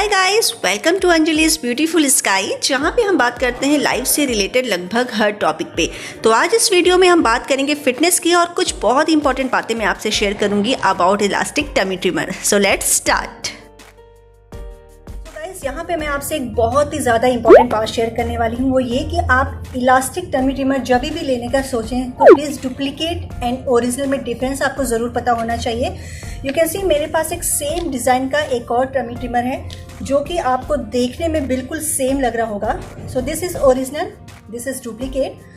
Hi guys, welcome to Anjali's beautiful sky, जहाँ पे हम बात करते हैं लाइफ से रिलेटेड लगभग हर टॉपिक पे। तो आज इस वीडियो में हम बात करेंगे फिटनेस की और कुछ बहुत इंपॉर्टेंट बातें मैं आपसे शेयर करूंगी about elastic tummy trimmer. So let's start. यहाँ पे मैं आपसे एक बहुत ही ज़्यादा इंपॉर्टेंट बात शेयर करने वाली हूँ, वो ये कि आप इलास्टिक टमी ट्रिमर जब भी लेने का सोचें तो प्लीज़ डुप्लीकेट एंड ओरिजिनल में डिफरेंस आपको ज़रूर पता होना चाहिए। यू कैन सी मेरे पास एक सेम डिज़ाइन का एक और टमी ट्रिमर है जो कि आपको देखने में बिल्कुल सेम लग रहा होगा। So this is original, this is duplicate.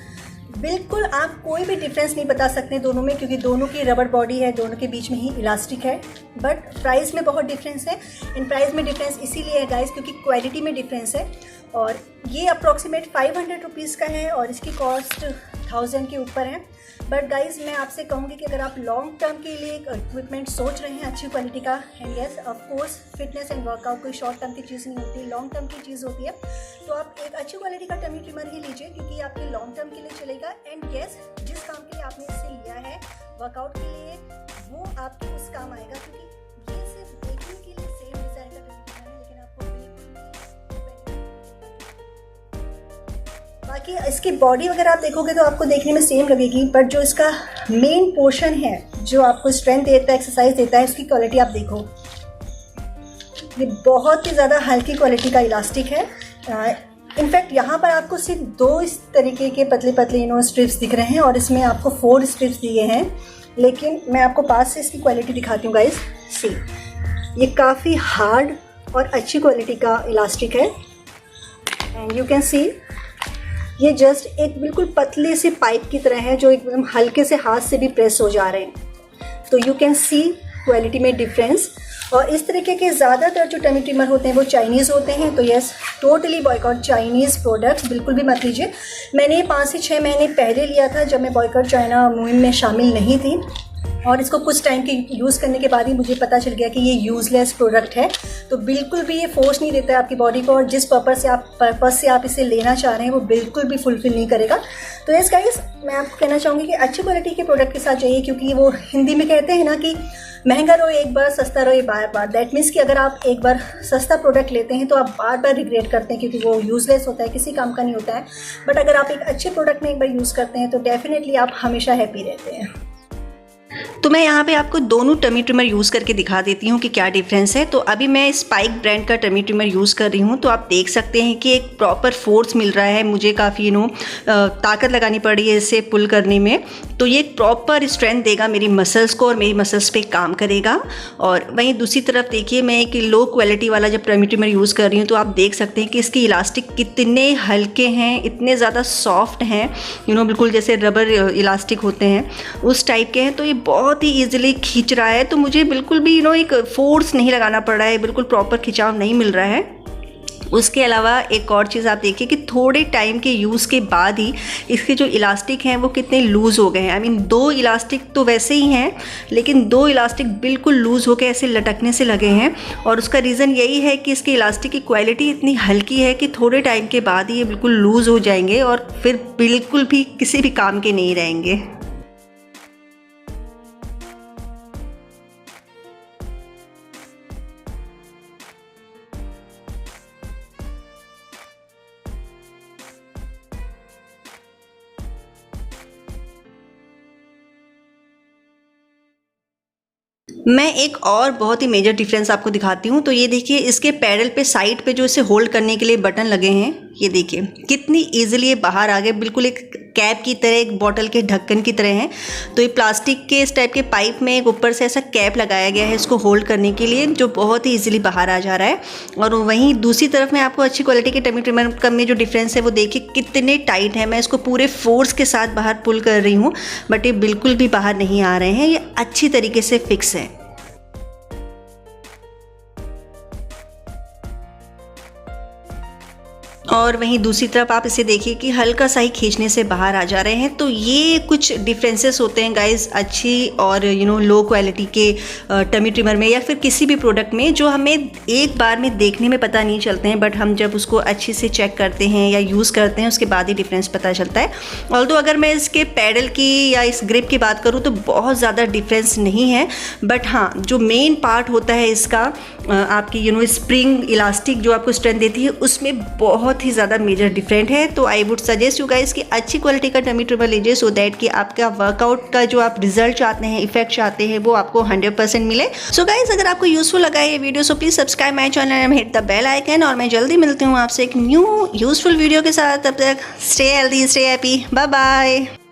बिल्कुल आप कोई भी डिफरेंस नहीं बता सकते दोनों में, क्योंकि दोनों की रबर बॉडी है, दोनों के बीच में ही इलास्टिक है। बट प्राइस में बहुत डिफरेंस है। इन प्राइस में डिफरेंस इसीलिए है गाइस क्योंकि क्वालिटी में डिफरेंस है। और ये अप्रॉक्सीमेट 500 रुपीज़ का है और इसकी कॉस्ट 1000 के ऊपर है। बट गाइज मैं आपसे कहूँगी कि अगर आप लॉन्ग टर्म के लिए एक इक्विपमेंट सोच रहे हैं अच्छी क्वालिटी का, and yes of course fitness and workout कोई शॉर्ट टर्म की चीज़ नहीं होती, लॉन्ग टर्म की चीज़ होती है, तो आप एक अच्छी क्वालिटी का टमी ट्रिमर ही लीजिए क्योंकि आपके लॉन्ग टर्म के लिए चलेगा। एंड यस जिस काम के लिए आपने इसे लिया है वर्कआउट के लिए, वो आपके उस काम आएगा, क्योंकि ये सिर्फ देखने के लिए सेम डिज़ाइन का टमी ट्रिमर है, लेकिन आपको बाकी इसकी बॉडी वगैरह आप देखोगे तो आपको देखने में सेम लगेगी, बट जो इसका मेन पोर्शन है जो आपको स्ट्रेंथ देता है, एक्सरसाइज देता है, उसकी क्वालिटी आप देखो। ये बहुत ही ज़्यादा हल्की क्वालिटी का इलास्टिक है। इनफैक्ट यहाँ पर आपको सिर्फ 2 इस तरीके के पतले पतले स्ट्रिप्स दिख रहे हैं और इसमें आपको 4 स्ट्रिप्स दिए हैं, लेकिन मैं आपको पास से इसकी क्वालिटी दिखाती हूँ गाइस। सी, ये काफ़ी हार्ड और अच्छी क्वालिटी का इलास्टिक है। एंड यू कैन सी ये जस्ट एक बिल्कुल पतले से पाइप की तरह है जो एकदम हल्के से हाथ से भी प्रेस हो जा रहे हैं। तो यू कैन सी क्वालिटी में डिफरेंस। और इस तरीके के ज़्यादातर जो टमी ट्रिमर होते हैं वो चाइनीज़ होते हैं, तो yes totally boycott Chinese products बिल्कुल भी मत लीजिए। मैंने 5 से 6 महीने पहले लिया था जब मैं बॉयकॉट चाइना मुहिम में शामिल नहीं थी, और इसको कुछ टाइम के यूज़ करने के बाद ही मुझे पता चल गया कि ये यूज़लेस प्रोडक्ट है। तो बिल्कुल भी ये फोर्स नहीं देता है आपकी बॉडी को, और जिस पर्पस से आप इसे लेना चाह रहे हैं वो बिल्कुल भी फुलफिल नहीं करेगा। तो यस गाइस, मैं आपको कहना चाहूँगी कि अच्छी क्वालिटी के प्रोडक्ट के साथ जाइए, क्योंकि वो हिंदी में कहते हैं ना कि महंगा रहो एक बार, सस्ता रहो बार बार। दैट मीन्स कि अगर आप एक बार सस्ता प्रोडक्ट लेते हैं तो आप बार बार रिग्रेट करते हैं क्योंकि वो यूज़लेस होता है, किसी काम का नहीं होता है। बट अगर आप एक अच्छे प्रोडक्ट में एक बार यूज़ करते हैं तो डेफिनेटली आप हमेशा हैप्पी रहते हैं। तो मैं यहाँ पे आपको दोनों टमी ट्रिमर यूज़ करके दिखा देती हूँ कि क्या डिफरेंस है। तो अभी मैं स्पाइक ब्रांड का टमी ट्रिमर यूज़ कर रही हूँ, तो आप देख सकते हैं कि एक प्रॉपर फोर्स मिल रहा है मुझे, काफ़ी ताकत लगानी पड़ रही है इसे पुल करने में। तो ये एक प्रॉपर स्ट्रेंथ देगा मेरी मसल्स को और मेरी मसल्स पे काम करेगा। और वहीं दूसरी तरफ देखिए, मैं एक लो क्वालिटी वाला जब टमी ट्रिमर यूज़ कर रही हूँ तो आप देख सकते हैं कि इसकी इलास्टिक कितने हल्के हैं, इतने ज़्यादा सॉफ्ट हैं, बिल्कुल जैसे रबर इलास्टिक होते हैं उस टाइप के हैं। तो ये बहुत ही ईजिली खींच रहा है, तो मुझे बिल्कुल भी एक फोर्स नहीं लगाना पड़ रहा है, बिल्कुल प्रॉपर खिंचाव नहीं मिल रहा है। उसके अलावा एक और चीज़ आप देखिए कि थोड़े टाइम के यूज़ के बाद ही इसके जो इलास्टिक हैं वो कितने लूज़ हो गए हैं। आई मीन 2 इलास्टिक तो वैसे ही हैं, लेकिन 2 इलास्टिक बिल्कुल लूज़ होकर ऐसे लटकने से लगे हैं। और उसका रीज़न यही है कि इसके इलास्टिक की क्वालिटी इतनी हल्की है कि थोड़े टाइम के बाद ही ये बिल्कुल लूज़ हो जाएंगे और फिर बिल्कुल भी किसी भी काम के नहीं रहेंगे। मैं एक और बहुत ही मेजर डिफरेंस आपको दिखाती हूँ। तो ये देखिए, इसके पैडल पे साइड पे जो इसे होल्ड करने के लिए बटन लगे हैं, ये देखिए कितनी इजीली ये बाहर आ गए, बिल्कुल एक कैप की तरह, एक बॉटल के ढक्कन की तरह हैं। तो ये प्लास्टिक के इस टाइप के पाइप में एक ऊपर से ऐसा कैप लगाया गया है इसको होल्ड करने के लिए, जो बहुत ही इजीली बाहर आ जा रहा है। और वहीं दूसरी तरफ मैं आपको अच्छी क्वालिटी के टमी ट्रिमर में जो डिफरेंस है वो देखिए कितने टाइट है। मैं इसको पूरे फोर्स के साथ बाहर पुल कर रही हूँ, बट ये बिल्कुल भी बाहर नहीं आ रहे हैं, ये अच्छी तरीके से फिक्स है। और वहीं दूसरी तरफ आप इसे देखिए कि हल्का सा ही खींचने से बाहर आ जा रहे हैं। तो ये कुछ डिफरेंसेस होते हैं गाइस अच्छी और लो क्वालिटी के टमी ट्रिमर में या फिर किसी भी प्रोडक्ट में, जो हमें एक बार में देखने में पता नहीं चलते हैं, बट हम जब उसको अच्छे से चेक करते हैं या यूज़ करते हैं उसके बाद ही डिफरेंस पता चलता है। ऑल्दो अगर मैं इसके पैडल की या इस ग्रिप की बात करूँ तो बहुत ज़्यादा डिफरेंस नहीं है, बट हाँ जो मेन पार्ट होता है इसका आपकी स्प्रिंग इलास्टिक जो आपको स्ट्रेंथ देती है उसमें बहुत ही ज़्यादा मेजर डिफरेंट है। तो I would suggest you guys कि अच्छी क्वालिटी का टमी ट्रिमर लीजिए, सो दैट कि आपका वर्कआउट का जो आप रिजल्ट चाहते हैं, इफेक्ट चाहते हैं, वो आपको 100% मिले। सो गाइस अगर आपको यूजफुल लगा ये video so please subscribe my channel and hit the bell icon, और मैं जल्दी मिलती हूँ आपसे एक न्यू यूजफुल वीडियो के साथ। तब तक stay healthy, stay happy, bye bye.